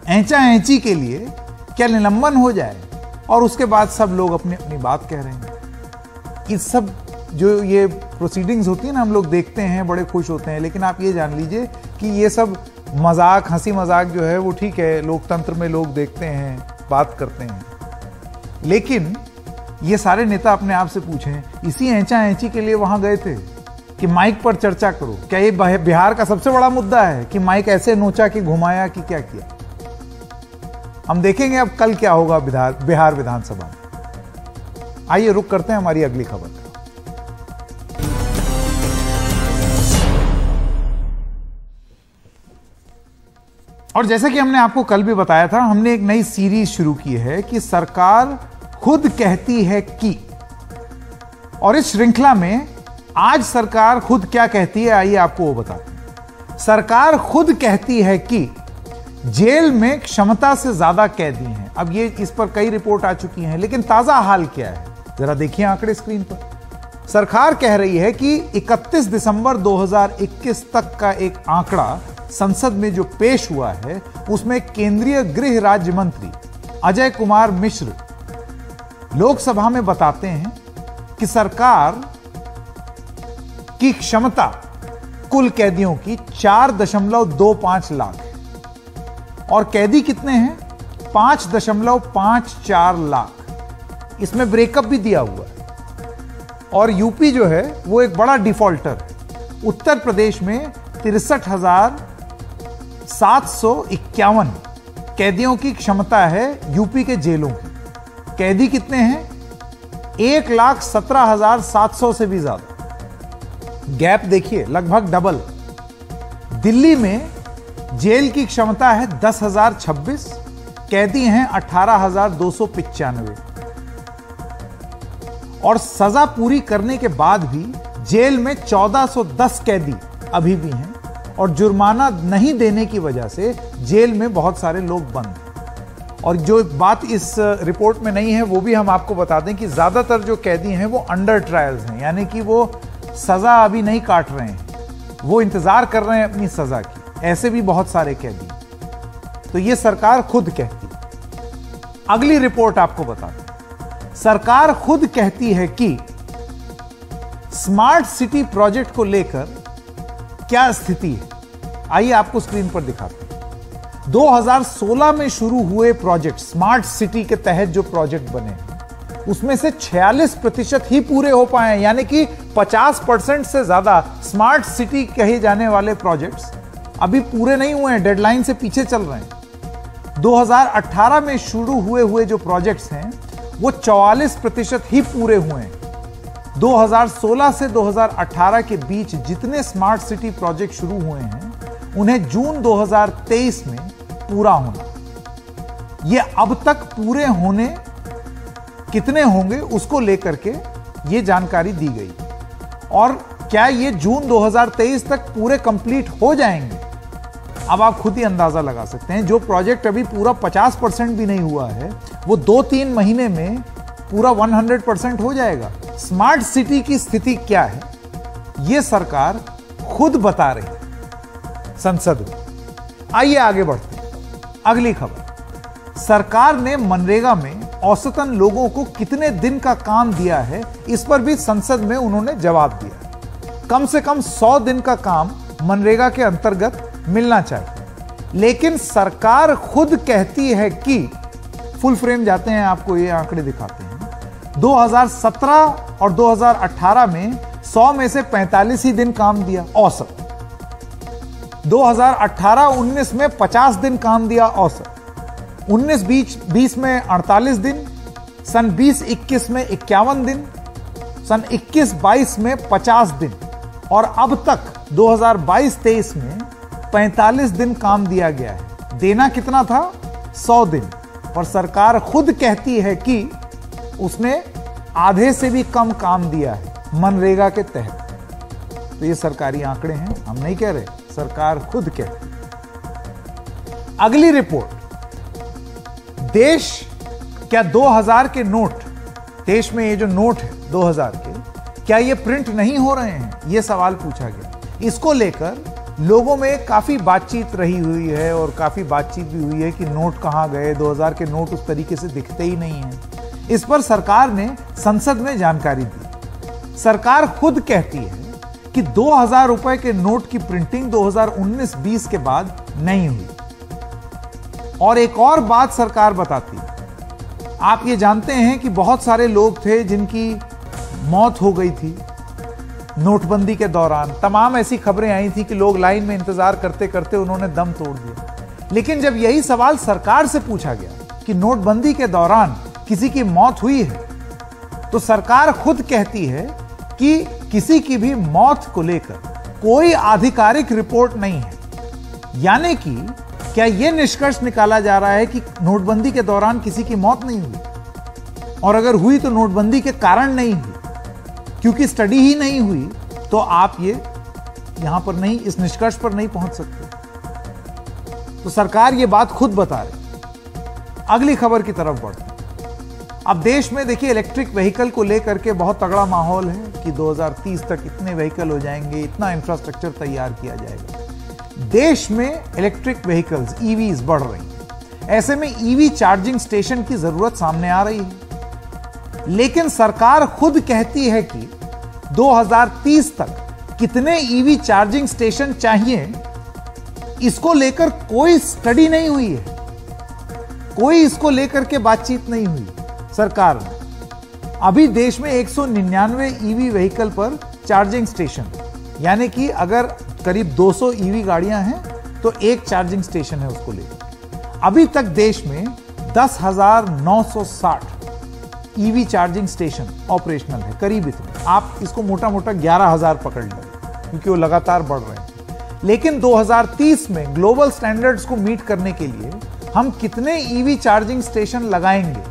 A: ऐंचा ऐंची के लिए क्या निलंबन हो जाए। और उसके बाद सब लोग अपनी अपनी बात कह रहे हैं। इस सब जो ये प्रोसीडिंग्स होती है ना, हम लोग देखते हैं, बड़े खुश होते हैं, लेकिन आप ये जान लीजिए कि ये सब मजाक, हंसी मजाक जो है वो ठीक है, लोकतंत्र में लोग देखते हैं, बात करते हैं, लेकिन ये सारे नेता अपने आप से पूछें, इसी ऐंचा ऐंची के लिए वहां गए थे कि माइक पर चर्चा करो। क्या ये बिहार का सबसे बड़ा मुद्दा है कि माइक ऐसे नोचा कि घुमाया कि क्या किया? हम देखेंगे अब कल क्या होगा बिहार विधानसभा में। आइए रुक करते हैं हमारी अगली खबर। और जैसा कि हमने आपको कल भी बताया था, हमने एक नई सीरीज शुरू की है कि सरकार खुद कहती है कि, और इस श्रृंखला में आज सरकार खुद क्या कहती है, आइए आपको वो बताते हैं। सरकार खुद कहती है कि जेल में क्षमता से ज्यादा कैदी हैं। अब ये इस पर कई रिपोर्ट आ चुकी हैं, लेकिन ताजा हाल क्या है जरा देखिए आंकड़े स्क्रीन पर। सरकार कह रही है कि 31 दिसंबर 2021 तक का एक आंकड़ा संसद में जो पेश हुआ है, उसमें केंद्रीय गृह राज्य मंत्री अजय कुमार मिश्र लोकसभा में बताते हैं कि सरकार की क्षमता कुल कैदियों की 4.25 लाख है और कैदी कितने हैं 5.54 लाख। इसमें ब्रेकअप भी दिया हुआ है। और यूपी जो है वो एक बड़ा डिफॉल्टर है। उत्तर प्रदेश में 63,751 कैदियों की क्षमता है यूपी के जेलों की। कैदी कितने हैं 1,17,700 से भी ज्यादा। गैप देखिए लगभग डबल। दिल्ली में जेल की क्षमता है 10,026, कैदी हैं 18,295 और सजा पूरी करने के बाद भी जेल में 1410 कैदी अभी भी हैं और जुर्माना नहीं देने की वजह से जेल में बहुत सारे लोग बंद हैं। और जो बात इस रिपोर्ट में नहीं है वो भी हम आपको बता दें कि ज्यादातर जो कैदी हैं वो अंडर ट्रायल्स हैं, यानी कि वो सजा अभी नहीं काट रहे हैं, वो इंतजार कर रहे हैं अपनी सजा की। ऐसे भी बहुत सारे कैदी। तो ये सरकार खुद कहती है। अगली रिपोर्ट आपको बताते हैं। सरकार खुद कहती है कि स्मार्ट सिटी प्रोजेक्ट को लेकर क्या स्थिति है, आइए आपको स्क्रीन पर दिखाते हैं। 2016 में शुरू हुए प्रोजेक्ट, स्मार्ट सिटी के तहत जो प्रोजेक्ट बने हैं उसमें से 46% ही पूरे हो पाए हैं, यानी कि 50% से ज्यादा स्मार्ट सिटी कहे जाने वाले प्रोजेक्ट्स अभी पूरे नहीं हुए हैं, डेडलाइन से पीछे चल रहे हैं। 2018 में शुरू हुए जो प्रोजेक्ट्स हैं वो 44% ही पूरे हुए हैं। 2016 से 2018 के बीच जितने स्मार्ट सिटी प्रोजेक्ट शुरू हुए हैं उन्हें जून 2023 में पूरा होना। ये अब तक पूरे होने कितने होंगे उसको लेकर के ये जानकारी दी गई। और क्या ये जून 2023 तक पूरे कंप्लीट हो जाएंगे, अब आप खुद ही अंदाजा लगा सकते हैं। जो प्रोजेक्ट अभी पूरा 50% भी नहीं हुआ है वो 2-3 महीने में पूरा 100% हो जाएगा। स्मार्ट सिटी की स्थिति क्या है ये सरकार खुद बता रही है संसद में। आइए आगे बढ़ते हैं। अगली खबर, सरकार ने मनरेगा में औसतन लोगों को कितने दिन का काम दिया है, इस पर भी संसद में उन्होंने जवाब दिया। कम से कम 100 दिन का काम मनरेगा के अंतर्गत मिलना चाहिए, लेकिन सरकार खुद कहती है कि, फुल फ्रेम जाते हैं, आपको ये आंकड़े दिखाते हैं। 2017 और 2018 में 100 में से 45 ही दिन काम दिया औसत। 2018-19 में 50 दिन काम दिया औसत। 19-20 में 48 दिन, सन 20-21 में 51 दिन, सन 21-22 में 50 दिन और अब तक 2022-23 में 45 दिन काम दिया गया है। देना कितना था 100 दिन, और सरकार खुद कहती है कि उसने आधे से भी कम काम दिया है मनरेगा के तहत। तो ये सरकारी आंकड़े हैं, हम नहीं कह रहे, सरकार खुद कहती है। अगली रिपोर्ट, देश क्या 2000 के नोट, देश में ये जो नोट है 2000 के, क्या ये प्रिंट नहीं हो रहे हैं, ये सवाल पूछा गया। इसको लेकर लोगों में काफी बातचीत रही हुई है और काफी बातचीत भी हुई है कि नोट कहां गए, 2000 के नोट उस तरीके से दिखते ही नहीं हैं। इस पर सरकार ने संसद में जानकारी दी। सरकार खुद कहती है कि 2000 रुपए के नोट की प्रिंटिंग 2019-20 के बाद नहीं हुई। और एक और बात सरकार बताती है, आप ये जानते हैं कि बहुत सारे लोग थे जिनकी मौत हो गई थी नोटबंदी के दौरान। तमाम ऐसी खबरें आई थी कि लोग लाइन में इंतजार करते करते उन्होंने दम तोड़ दिया। लेकिन जब यही सवाल सरकार से पूछा गया कि नोटबंदी के दौरान किसी की मौत हुई है, तो सरकार खुद कहती है कि किसी की भी मौत को लेकर कोई आधिकारिक रिपोर्ट नहीं है। यानी कि क्या यह निष्कर्ष निकाला जा रहा है कि नोटबंदी के दौरान किसी की मौत नहीं हुई, और अगर हुई तो नोटबंदी के कारण नहीं हुई? क्योंकि स्टडी ही नहीं हुई तो आप ये यहां पर नहीं, इस निष्कर्ष पर नहीं पहुंच सकते। तो सरकार ये बात खुद बता रही। अगली खबर की तरफ बढ़ते हैं। अब देश में देखिए इलेक्ट्रिक व्हीकल को लेकर के बहुत तगड़ा माहौल है कि 2030 तक इतने व्हीकल हो जाएंगे, इतना इंफ्रास्ट्रक्चर तैयार किया जाएगा। देश में इलेक्ट्रिक व्हीकल्स ईवीज बढ़ रही हैं। ऐसे में ईवी चार्जिंग स्टेशन की जरूरत सामने आ रही है। लेकिन सरकार खुद कहती है कि 2030 तक कितने ईवी चार्जिंग स्टेशन चाहिए, इसको लेकर कोई स्टडी नहीं हुई है, कोई इसको लेकर के बातचीत नहीं हुई सरकार ने। अभी देश में 199 ईवी व्हीकल पर चार्जिंग स्टेशन, यानी कि अगर करीब 200 ईवी गाड़ियां हैं तो एक चार्जिंग स्टेशन है उसको लेकर। अभी तक देश में 10,960 ईवी चार्जिंग स्टेशन ऑपरेशनल है, करीब इतने। आप इसको मोटा मोटा 11,000 पकड़ लें क्योंकि वो लगातार बढ़ रहे हैं। लेकिन 2030 में ग्लोबल स्टैंडर्ड्स को मीट करने के लिए हम कितने ईवी चार्जिंग स्टेशन लगाएंगे?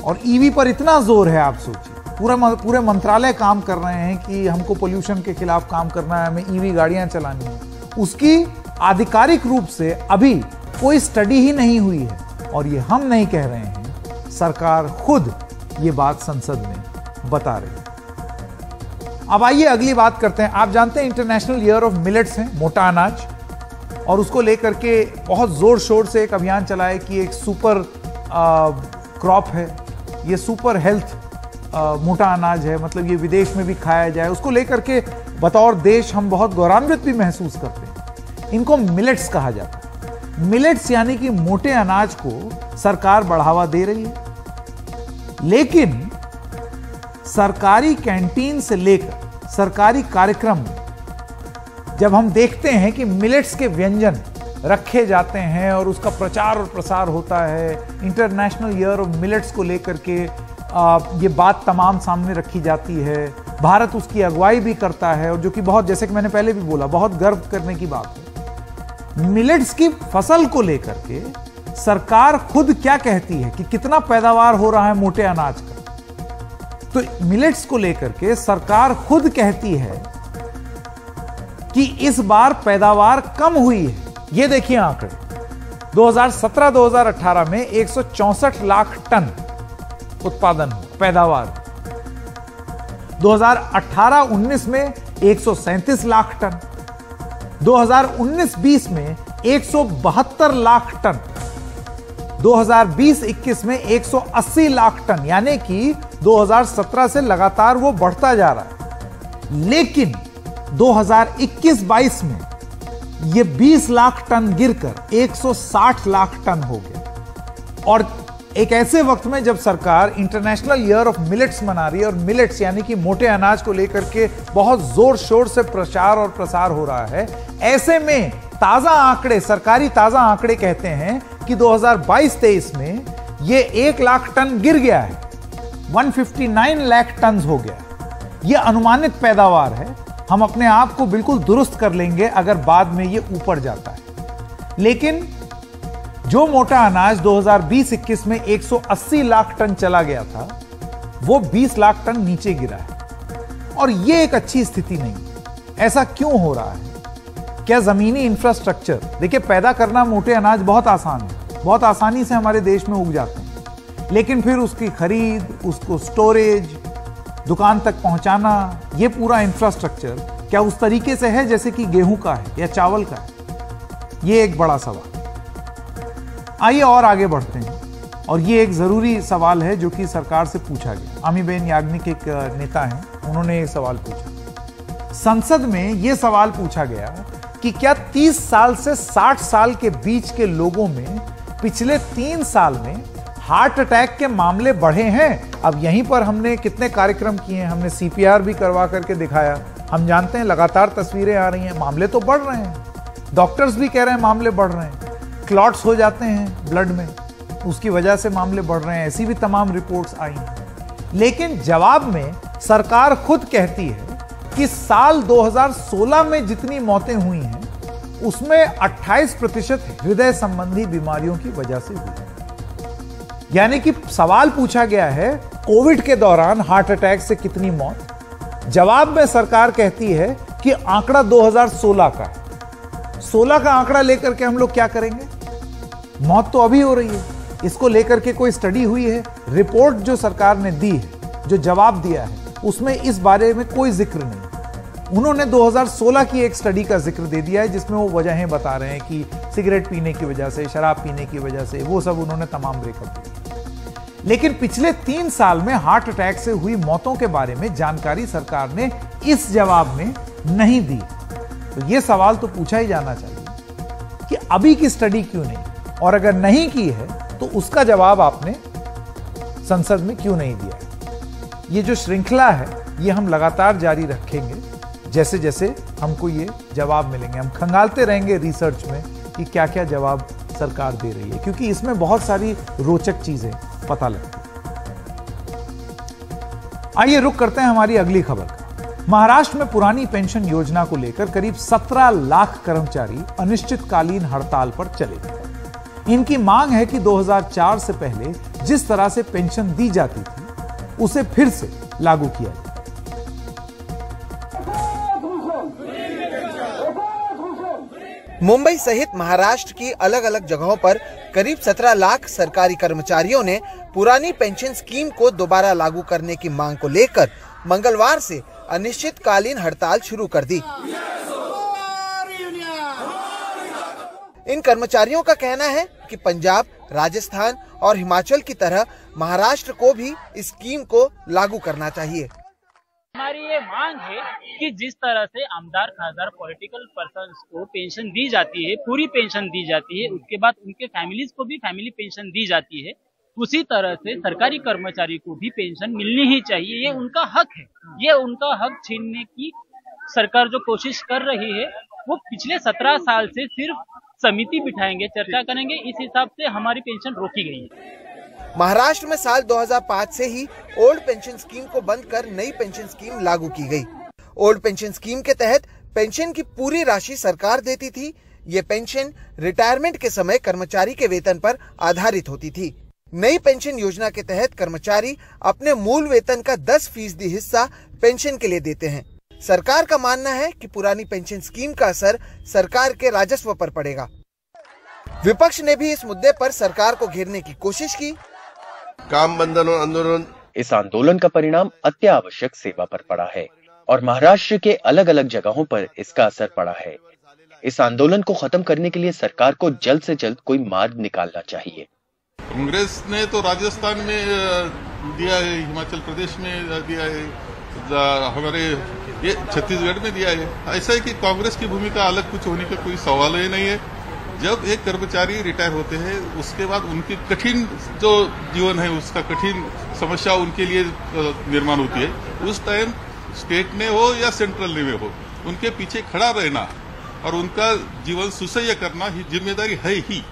A: और ईवी पर इतना जोर है, आप सोचिए, पूरे मंत्रालय काम कर रहे हैं कि हमको पोल्यूशन के खिलाफ काम करना है, हमें ईवी गाड़ियां चलानी है। उसकी आधिकारिक रूप से अभी कोई स्टडी ही नहीं हुई है। और ये हम नहीं कह रहे हैं, सरकार खुद ये बात संसद में बता रही है। अब आइए अगली बात करते हैं। आप जानते हैं इंटरनेशनल ईयर ऑफ मिलेट्स है, मोटा अनाज, और उसको लेकर के बहुत जोर शोर से एक अभियान चला है कि एक सुपर क्रॉप है, ये सुपर हेल्थ मोटा अनाज है, मतलब ये विदेश में भी खाया जाए। उसको लेकर के बतौर देश हम बहुत गौरवान्वित भी महसूस करते हैं। इनको मिलेट्स कहा जाता है। मिलेट्स यानी कि मोटे अनाज को सरकार बढ़ावा दे रही है। लेकिन सरकारी कैंटीन से लेकर सरकारी कार्यक्रम में जब हम देखते हैं कि मिलेट्स के व्यंजन रखे जाते हैं और उसका प्रचार और प्रसार होता है, इंटरनेशनल ईयर ऑफ मिलेट्स को लेकर के ये बात तमाम सामने रखी जाती है, भारत उसकी अगुवाई भी करता है, और जो कि बहुत, जैसे कि मैंने पहले भी बोला, बहुत गर्व करने की बात है। मिलेट्स की फसल को लेकर के सरकार खुद क्या कहती है कि कितना पैदावार हो रहा है मोटे अनाज का। तो मिलेट्स को लेकर के सरकार खुद कहती है कि इस बार पैदावार कम हुई है। ये देखिए आंकड़े, 2017-2018 में 164 लाख टन उत्पादन हुआ, पैदावार। 2018-19 में 137 लाख टन, 2019-20 में 172 लाख टन, 2020-21 में 180 लाख टन, यानी कि 2017 से लगातार वो बढ़ता जा रहा है। लेकिन 2021-22 में ये 20 लाख टन गिरकर 160 लाख टन हो गया। और एक ऐसे वक्त में जब सरकार इंटरनेशनल ईयर ऑफ मिलेट्स मना रही है, और मिलेट्स यानी कि मोटे अनाज को लेकर के बहुत जोर शोर से प्रचार और प्रसार हो रहा है, ऐसे में ताजा आंकड़े, सरकारी ताजा आंकड़े कहते हैं कि 2022-23 में ये 1 लाख टन गिर गया है, 159 लाख टन हो गया। ये अनुमानित पैदावार है, हम अपने आप को बिल्कुल दुरुस्त कर लेंगे अगर बाद में ये ऊपर जाता है। लेकिन जो मोटा अनाज 2020-21 में 180 लाख टन चला गया था, वो 20 लाख टन नीचे गिरा है। और ये एक अच्छी स्थिति नहीं है। ऐसा क्यों हो रहा है? क्या जमीनी इंफ्रास्ट्रक्चर, देखिए पैदा करना मोटे अनाज बहुत आसान है, बहुत आसानी से हमारे देश में उग जाते हैं, लेकिन फिर उसकी खरीद, उसको स्टोरेज, दुकान तक पहुंचाना, ये पूरा इंफ्रास्ट्रक्चर क्या उस तरीके से है जैसे कि गेहूं का है या चावल का है? ये एक बड़ा सवाल। आइए और आगे बढ़ते हैं, और ये एक जरूरी सवाल है जो कि सरकार से पूछा गया। अमीबेन याग्निक एक नेता हैं, उन्होंने एक सवाल पूछा संसद में। यह सवाल पूछा गया कि क्या 30 साल से 60 साल के बीच के लोगों में पिछले 3 साल में हार्ट अटैक के मामले बढ़े हैं? अब यहीं पर हमने कितने कार्यक्रम किए हैं, हमने CPR भी करवा करके दिखाया। हम जानते हैं लगातार तस्वीरें आ रही हैं, मामले तो बढ़ रहे हैं, डॉक्टर्स भी कह रहे हैं मामले बढ़ रहे हैं, क्लॉट्स हो जाते हैं ब्लड में, उसकी वजह से मामले बढ़ रहे हैं, ऐसी भी तमाम रिपोर्ट्स आई हैं। लेकिन जवाब में सरकार खुद कहती है कि साल 2016 में जितनी मौतें हुई हैं उसमें 28% हृदय संबंधी बीमारियों की वजह से हुई। यानी कि सवाल पूछा गया है कोविड के दौरान हार्ट अटैक से कितनी मौत, जवाब में सरकार कहती है कि आंकड़ा 2016 का है। 16 का आंकड़ा लेकर के हम लोग क्या करेंगे? मौत तो अभी हो रही है, इसको लेकर के कोई स्टडी हुई है? रिपोर्ट जो सरकार ने दी है, जो जवाब दिया है, उसमें इस बारे में कोई जिक्र नहीं। उन्होंने 2016 की एक स्टडी का जिक्र दे दिया है जिसमें वो वजहें बता रहे हैं कि सिगरेट पीने की वजह से, शराब पीने की वजह से, वो सब उन्होंने तमाम ब्रेकअप दिए। लेकिन पिछले 3 साल में हार्ट अटैक से हुई मौतों के बारे में जानकारी सरकार ने इस जवाब में नहीं दी। तो यह सवाल तो पूछा ही जाना चाहिए कि अभी की स्टडी क्यों नहीं, और अगर नहीं की है तो उसका जवाब आपने संसद में क्यों नहीं दिया है। ये जो श्रृंखला है ये हम लगातार जारी रखेंगे। जैसे जैसे हमको ये जवाब मिलेंगे हम खंगालते रहेंगे रिसर्च में कि क्या क्या जवाब सरकार दे रही है, क्योंकि इसमें बहुत सारी रोचक चीजें पता लगती हैं। आइए रुक करते हैं हमारी अगली खबर का। महाराष्ट्र में पुरानी पेंशन योजना को लेकर करीब 17 लाख कर्मचारी अनिश्चितकालीन हड़ताल पर चले। इनकी मांग है कि 2004 से पहले जिस तरह से पेंशन दी जाती थी उसे फिर से लागू किया जाए।
L: मुंबई सहित महाराष्ट्र की अलग अलग जगहों पर करीब 17 लाख सरकारी कर्मचारियों ने पुरानी पेंशन स्कीम को दोबारा लागू करने की मांग को लेकर मंगलवार से अनिश्चितकालीन हड़ताल शुरू कर दी। इन कर्मचारियों का कहना है कि पंजाब, राजस्थान और हिमाचल की तरह महाराष्ट्र को भी इस स्कीम को लागू करना चाहिए।
M: हमारी ये मांग है कि जिस तरह से आमदार, खासदार, पॉलिटिकल पर्सन्स को पेंशन दी जाती है, पूरी पेंशन दी जाती है, उसके बाद उनके फैमिलीज को भी फैमिली पेंशन दी जाती है, उसी तरह से सरकारी कर्मचारी को भी पेंशन मिलनी ही चाहिए। ये उनका हक है। ये उनका हक छीनने की सरकार जो कोशिश कर रही है वो पिछले 17 साल से सिर्फ समिति बिठाएंगे, चर्चा करेंगे, इस हिसाब से हमारी पेंशन रोकी गई है।
L: महाराष्ट्र में साल 2005 से ही ओल्ड पेंशन स्कीम को बंद कर नई पेंशन स्कीम लागू की गई। ओल्ड पेंशन स्कीम के तहत पेंशन की पूरी राशि सरकार देती थी। ये पेंशन रिटायरमेंट के समय कर्मचारी के वेतन पर आधारित होती थी। नई पेंशन योजना के तहत कर्मचारी अपने मूल वेतन का 10% हिस्सा पेंशन के लिए देते हैं। सरकार का मानना है कि पुरानी पेंशन स्कीम का असर सरकार के राजस्व पर पड़ेगा। विपक्ष ने भी इस मुद्दे पर सरकार को घेरने की कोशिश की।
N: काम बंद आंदोलन,
O: इस आंदोलन का परिणाम अत्यावश्यक सेवा पर पड़ा है और महाराष्ट्र के अलग अलग जगहों पर इसका असर पड़ा है। इस आंदोलन को खत्म करने के लिए सरकार को जल्द से जल्द कोई मार्ग निकालना चाहिए।
N: कांग्रेस ने तो राजस्थान में दिया है, हिमाचल प्रदेश में दिया है, हमारे ये छत्तीसगढ़ में दिया है। ऐसा है कि कांग्रेस की भूमिका अलग कुछ होने का कोई सवाल ही नहीं है। जब एक कर्मचारी रिटायर होते हैं उसके बाद उनकी कठिन जो जीवन है उसका कठिन समस्या उनके लिए निर्माण होती है। उस टाइम स्टेट ने हो या सेंट्रल ने हो उनके पीछे खड़ा रहना और उनका जीवन सुसह्य करना ही जिम्मेदारी है ही।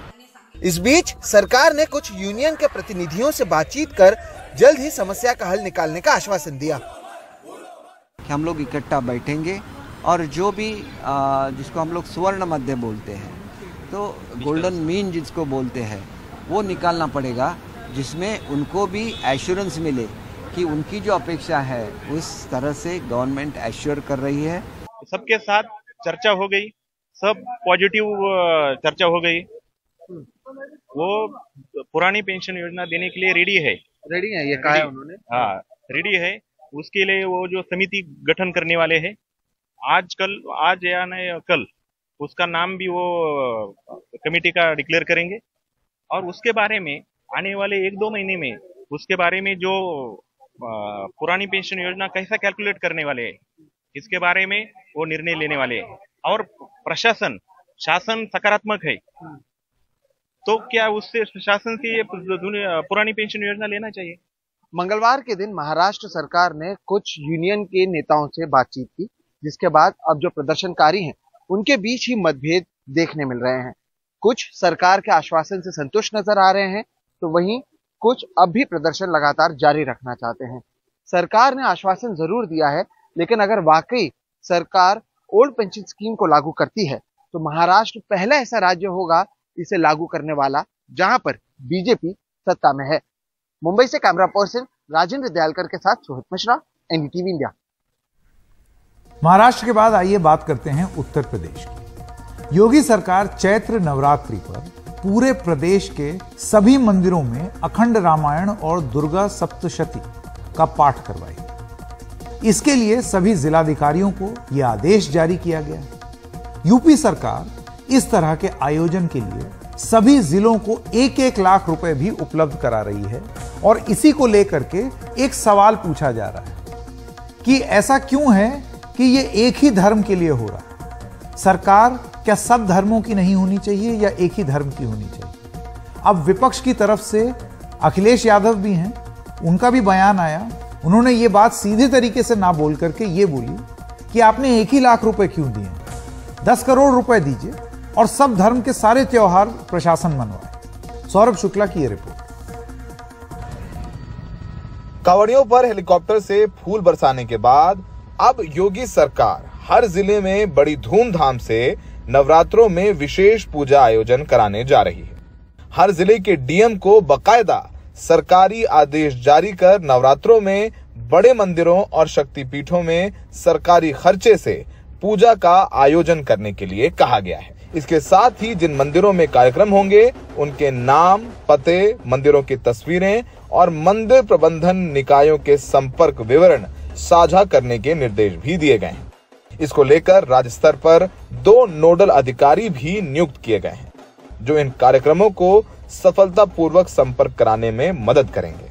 L: इस बीच सरकार ने कुछ यूनियन के प्रतिनिधियों से बातचीत कर जल्द ही समस्या का हल निकालने का आश्वासन दिया।
P: हम लोग इकट्ठा बैठेंगे और जो भी जिसको हम लोग स्वर्ण मध्य बोलते हैं, तो गोल्डन मीन जिसको बोलते हैं, वो निकालना पड़ेगा, जिसमें उनको भी एश्योरेंस मिले कि उनकी जो अपेक्षा है उस तरह से गवर्नमेंट एश्योर कर रही है।
Q: सबके साथ चर्चा हो गई, सब पॉजिटिव चर्चा हो गई। वो पुरानी पेंशन योजना देने के लिए रेडी है।
L: ये कहा है उन्होंने?
Q: हाँ, रेडी है। उसके लिए वो जो समिति गठन करने वाले हैं आज या नहीं कल, उसका नाम भी वो कमेटी का डिक्लेयर करेंगे और उसके बारे में आने वाले 1-2 महीने में उसके बारे में जो पुरानी पेंशन योजना कैसा कैलकुलेट करने वाले हैं इसके बारे में वो निर्णय लेने वाले हैं। और शासन सकारात्मक है तो क्या उससे शासन से पुरानी पेंशन योजना लेना चाहिए।
L: मंगलवार के दिन महाराष्ट्र सरकार ने कुछ यूनियन के नेताओं से बातचीत की, जिसके बाद अब जो प्रदर्शनकारी हैं उनके बीच ही मतभेद देखने मिल रहे हैं। कुछ सरकार के आश्वासन से संतुष्ट नजर आ रहे हैं तो वहीं कुछ अब भी प्रदर्शन लगातार जारी रखना चाहते हैं। सरकार ने आश्वासन जरूर दिया है, लेकिन अगर वाकई सरकार ओल्ड पेंशन स्कीम को लागू करती है तो महाराष्ट्र पहला ऐसा राज्य होगा इसे लागू करने वाला जहां पर बीजेपी सत्ता में है। मुंबई से कैमरा पर्सन राजेंद्र दयालकर के साथ सोहित मिश्रा, एनडीटीवी इंडिया।
A: महाराष्ट्र के बाद आइए बात करते हैं उत्तर प्रदेश की। योगी सरकार चैत्र नवरात्रि पर पूरे प्रदेश के सभी मंदिरों में अखंड रामायण और दुर्गा सप्तशती का पाठ करवाएगी। इसके लिए सभी जिलाधिकारियों को यह आदेश जारी किया गया है। यूपी सरकार इस तरह के आयोजन के लिए सभी जिलों को 1-1 लाख रुपए भी उपलब्ध करा रही है और इसी को लेकर के एक सवाल पूछा जा रहा है कि ऐसा क्यों है कि ये एक ही धर्म के लिए हो रहा है। सरकार क्या सब धर्मों की नहीं होनी चाहिए या एक ही धर्म की होनी चाहिए? अब विपक्ष की तरफ से अखिलेश यादव भी हैं, उनका भी बयान आया। उन्होंने ये बात सीधे तरीके से ना बोल करके ये बोली कि आपने 1 ही लाख रुपए क्यों दिए, 10 करोड़ रुपए दीजिए और सब धर्म के सारे त्योहार प्रशासन मनवाए। सौरभ शुक्ला की यह रिपोर्ट।
R: कांवड़ियों पर हेलीकॉप्टर से फूल बरसाने के बाद अब योगी सरकार हर जिले में बड़ी धूमधाम से नवरात्रों में विशेष पूजा आयोजन कराने जा रही है। हर जिले के डीएम को बकायदा सरकारी आदेश जारी कर नवरात्रों में बड़े मंदिरों और शक्तिपीठों में सरकारी खर्चे से पूजा का आयोजन करने के लिए कहा गया है। इसके साथ ही जिन मंदिरों में कार्यक्रम होंगे उनके नाम, पते, मंदिरों की तस्वीरें और मंदिर प्रबंधन निकायों के संपर्क विवरण साझा करने के निर्देश भी दिए गए हैं। इसको लेकर राज्य स्तर पर 2 नोडल अधिकारी भी नियुक्त किए गए हैं जो इन कार्यक्रमों को सफलतापूर्वक संपर्क कराने में मदद करेंगे।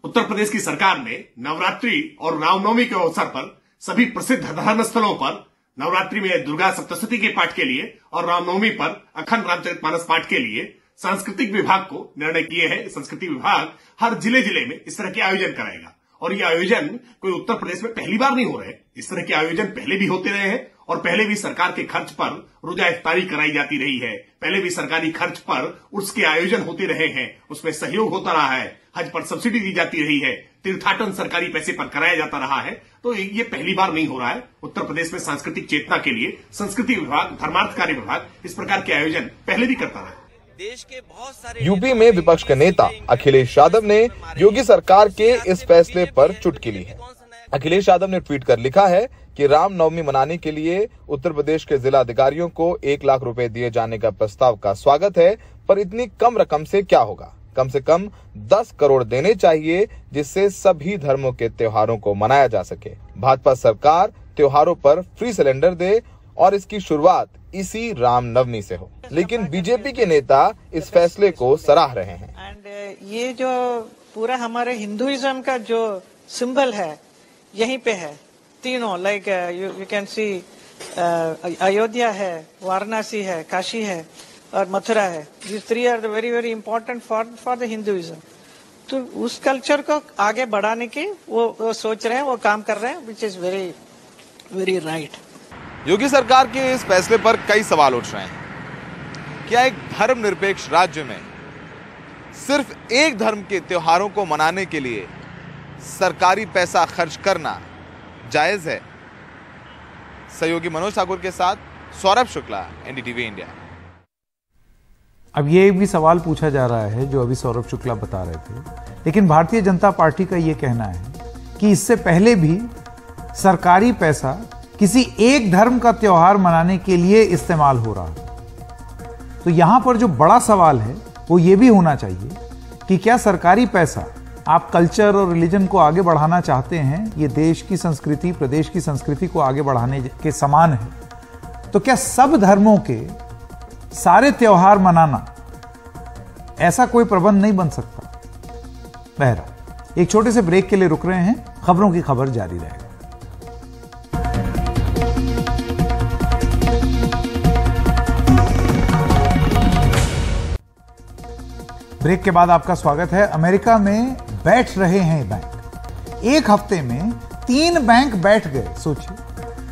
S: उत्तर प्रदेश की सरकार ने नवरात्रि और रामनवमी के अवसर पर सभी प्रसिद्ध धर्म स्थलों पर नवरात्रि में दुर्गा सप्तशती के पाठ के लिए और रामनवमी पर अखंड रामचरितमानस पाठ के लिए सांस्कृतिक विभाग को निर्णय किए हैं। संस्कृति विभाग हर जिले में इस तरह के आयोजन कराएगा और ये आयोजन कोई उत्तर प्रदेश में पहली बार नहीं हो रहे। इस तरह के आयोजन पहले भी होते रहे हैं और पहले भी सरकार के खर्च पर रोजा इफ्तारी कराई जाती रही है। पहले भी सरकारी खर्च पर उसके आयोजन होते रहे हैं, उसमें सहयोग होता रहा है, हज पर सब्सिडी दी जाती रही है, तीर्थाटन सरकारी पैसे पर कराया जाता रहा है। तो ये पहली बार नहीं हो रहा है। उत्तर प्रदेश में सांस्कृतिक चेतना के लिए संस्कृति विभाग, धर्मार्थ कार्य विभाग इस प्रकार के आयोजन पहले भी करता रहा है।
R: देश के बहुत सारे यूपी में विपक्ष के नेता अखिलेश यादव ने योगी सरकार के इस फैसले पर चुटकी ली है। अखिलेश यादव ने ट्वीट कर लिखा है कि रामनवमी मनाने के लिए उत्तर प्रदेश के जिला अधिकारियों को 1 लाख रुपए दिए जाने का प्रस्ताव का स्वागत है, पर इतनी कम रकम से क्या होगा? कम से कम 10 करोड़ देने चाहिए जिससे सभी धर्मों के त्योहारों को मनाया जा सके। भाजपा सरकार त्योहारों पर फ्री सिलेंडर दे और इसकी शुरुआत इसी रामनवमी से हो, लेकिन बीजेपी के नेता इस फैसले को सराह रहे हैं।
T: एंड ये जो पूरा हमारे हिंदुइज्म का जो सिंबल है यहीं पे है, तीनों like you can see Ayodhya है, वाराणसी है, काशी है और मथुरा है। This 3 are very very important for the Hinduism. तो उस कल्चर को आगे बढ़ाने की वो सोच रहे हैं, वो काम कर रहे हैं, which is very very right.
R: Yogi सरकार के इस फैसले पर कई सवाल उठ रहे हैं। क्या एक धर्मनिरपेक्ष राज्य में सिर्फ एक धर्म के त्योहारों को मनाने के लिए सरकारी पैसा खर्च करना जायज है? सहयोगी मनोज ठाकुर के साथ सौरभ शुक्ला, एनडीटीवी इंडिया।
A: अब ये भी सवाल पूछा जा रहा है जो अभी सौरभ शुक्ला बता रहे थे, लेकिन भारतीय जनता पार्टी का ये कहना है कि इससे पहले भी सरकारी पैसा किसी एक धर्म का त्योहार मनाने के लिए इस्तेमाल हो रहा है। तो यहां पर जो बड़ा सवाल है वो ये भी होना चाहिए कि क्या सरकारी पैसा आप कल्चर और रिलीजन को आगे बढ़ाना चाहते हैं, ये देश की संस्कृति, प्रदेश की संस्कृति को आगे बढ़ाने के समान है, तो क्या सब धर्मों के सारे त्योहार मनाना ऐसा कोई प्रबंध नहीं बन सकता? बहरहाल एक छोटे से ब्रेक के लिए रुक रहे हैं, खबरों की खबर जारी रहेगा। ब्रेक के बाद आपका स्वागत है। अमेरिका में बैठ रहे हैं बैंक। एक हफ्ते में 3 बैंक बैठ गए। सोचिए,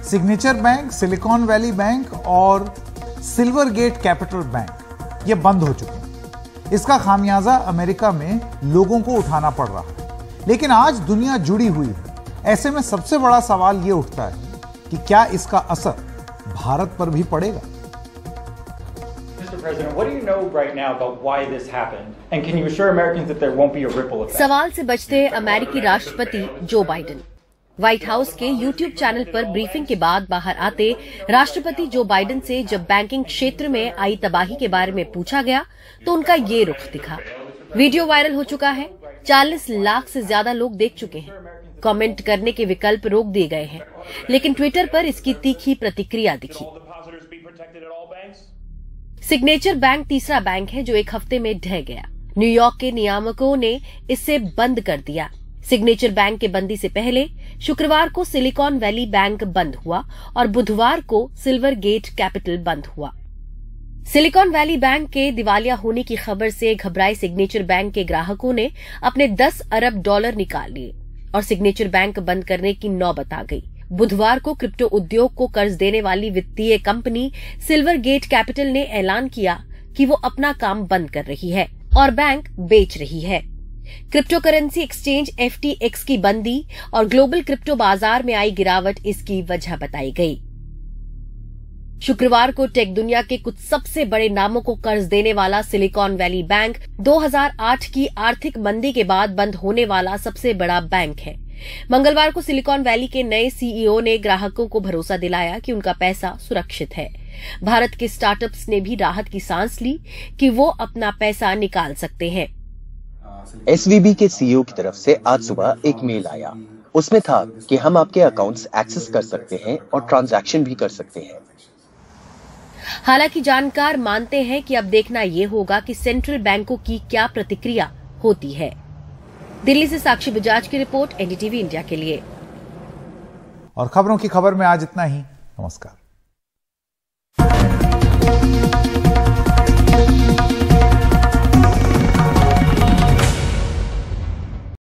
A: signature bank, silicon valley bank और सिल्वर गेट कैपिटल बैंक ये बंद हो चुके हैं। इसका खामियाजा अमेरिका में लोगों को उठाना पड़ रहा है। लेकिन आज दुनिया जुड़ी हुई है। ऐसे में सबसे बड़ा सवाल ये उठता है कि क्या इसका असर भारत पर भी पड़ेगा?
U: President, what do you know right now about why this happened? And can you assure Americans that there won't be a ripple effect?
V: सवाल से बचते अमेरिकी राष्ट्रपति जो बाइडेन। व्हाइट हाउस के यूट्यूब चैनल पर ब्रीफिंग के बाद बाहर आते राष्ट्रपति जो बाइडेन से जब बैंकिंग क्षेत्र में आई तबाही के बारे में पूछा गया तो उनका ये रुख दिखा। वीडियो वायरल हो चुका है, 40 लाख से ज्यादा लोग देख चुके हैं। कमेंट करने के विकल्प रोक दिए गए हैं, लेकिन ट्विटर पर इसकी तीखी प्रतिक्रिया दिखी। सिग्नेचर बैंक तीसरा बैंक है जो एक हफ्ते में ढह गया। न्यूयॉर्क के नियामकों ने इसे बंद कर दिया। सिग्नेचर बैंक के बंदी से पहले शुक्रवार को सिलिकॉन वैली बैंक बंद हुआ और बुधवार को सिल्वर गेट कैपिटल बंद हुआ। सिलिकॉन वैली बैंक के दिवालिया होने की खबर से घबराए सिग्नेचर बैंक के ग्राहकों ने अपने 10 अरब डॉलर निकाल लिए और सिग्नेचर बैंक बंद करने की नौबत आ गई। बुधवार को क्रिप्टो उद्योग को कर्ज देने वाली वित्तीय कंपनी सिल्वर गेट कैपिटल ने ऐलान किया कि वो अपना काम बंद कर रही है और बैंक बेच रही है। क्रिप्टो करेंसी एक्सचेंज FTX की बंदी और ग्लोबल क्रिप्टो बाजार में आई गिरावट इसकी वजह बताई गई। शुक्रवार को टेक दुनिया के कुछ सबसे बड़े नामों को कर्ज देने वाला सिलिकॉन वैली बैंक 2008 की आर्थिक मंदी के बाद बंद होने वाला सबसे बड़ा बैंक है। मंगलवार को सिलिकॉन वैली के नए CEO ने ग्राहकों को भरोसा दिलाया कि उनका पैसा सुरक्षित है। भारत के स्टार्टअप्स ने भी राहत की सांस ली कि वो अपना पैसा निकाल सकते हैं।
O: SVB के CEO की तरफ से आज सुबह एक मेल आया। उसमें था कि हम आपके अकाउंट्स एक्सेस कर सकते हैं और ट्रांजैक्शन भी कर सकते हैं।
V: हालांकि जानकार मानते हैं कि अब देखना ये होगा कि सेंट्रल बैंकों की क्या प्रतिक्रिया होती है। दिल्ली से साक्षी बजाज की रिपोर्ट, NDTV इंडिया के लिए।
A: और खबरों की खबर में आज इतना ही। नमस्कार।